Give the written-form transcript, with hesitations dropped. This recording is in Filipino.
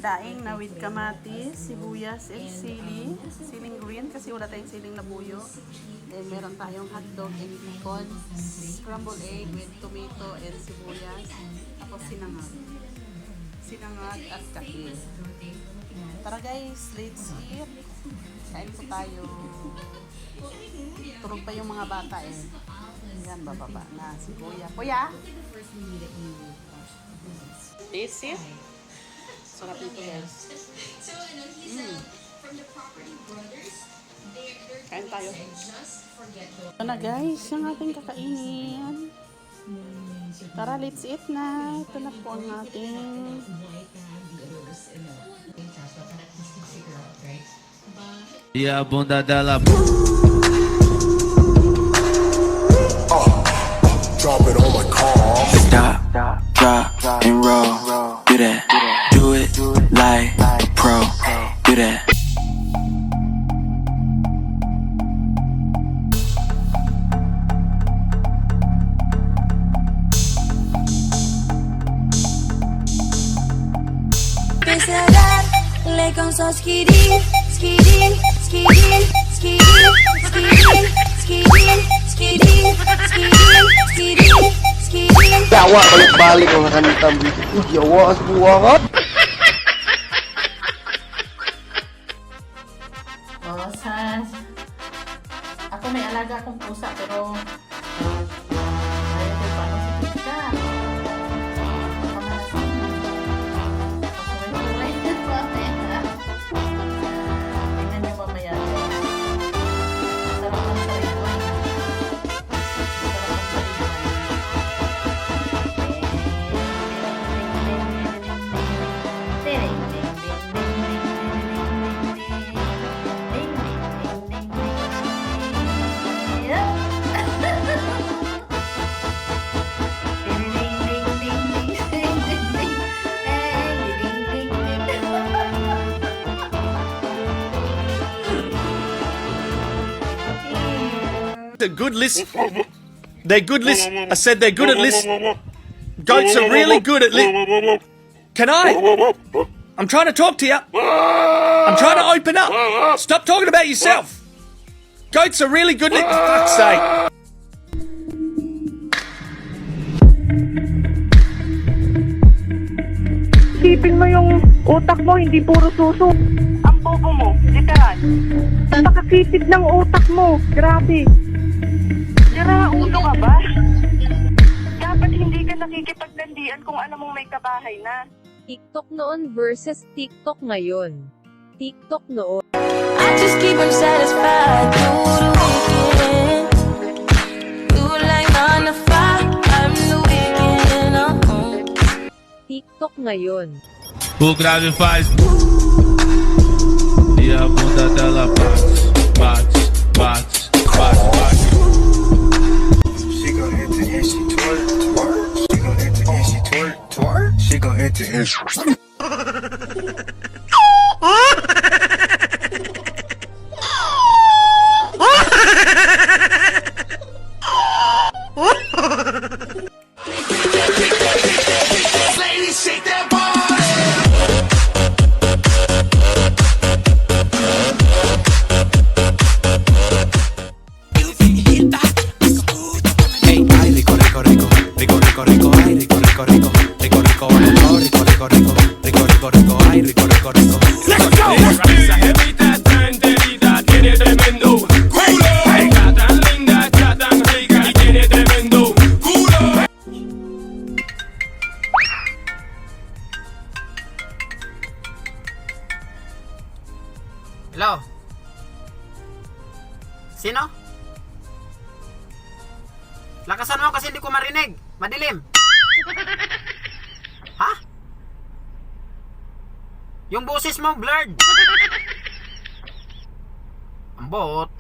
daing na with kamatis, sibuyas, and sili. Siling green kasi wala tayong siling labuyo. Then meron tayong hotdog and bacon. Scrambled egg with tomato and sibuyas. Tapos sinangag. Sinangag at kape. Tara guys, let's eat. Kain po tayo. Tulog pa yung mga bata eh. Yan, bababa na si Kuya. Kuya? Taste it? Sarap nito guys. Kain tayo. Ito na guys, yung ating kakainin. Tara, let's eat na. Ito na po ang ating E a bunda dela. Drop it on my car. Stop, drop, and roll. Do that. Do it like a pro. Do that. Penserán, le con so skidin, skidin, skidin, skidin, skidin, skidin, skidin, skidin, skidin, skidin. Yawa, balik-balik ang kanitam. Yawa, sebuah kan? Oh, ako may alaga akong pusa pero ayaw ko paano si Kika. Tingnan niyo mamaya. Sarap ng sariguan. They're good list. They're good list. I said they're good at list. Goats are really good at list. Can I? I'm trying to talk to you. I'm trying to open up. Stop talking about yourself. Goats are really good at. For fuck's sake. Isipin mo yung utak mo, hindi puro suso. Ang bobo mo, literal. Nakakitid ng utak mo, grabe. Sira ulo ka ba? Dapat hindi ka nakikipaglandian kung alam mong may kabahay na. TikTok noon versus TikTok ngayon. TikTok noon. I just keep them satisfied through the weekend. Do like 9 to 5, I'm the weekend. TikTok ngayon. O grave faz. E a bunda dela bate, bate, bate, bate, bate. She gon' enter and she twerk, twerk. She gon' enter and she twerk, twerk. She gon' enter and she. Ladies, shake that body. Hey, ay, rico, rico, rico. Rico, rico, rico. Ay, rico, rico, rico. Rico, rico, rico. Rico, rico, rico. Rico, rico, rico. Ay, rico, rico, rico. Let's go. Esa jevita tan enterita tiene tremendo culo. Está tan linda, está tan rica y tiene tremendo culo. Hello? Sino? Lakasan mo kasi hindi ko marinig. Madilim. Ha? Yung boses mo blurred. Ang bot.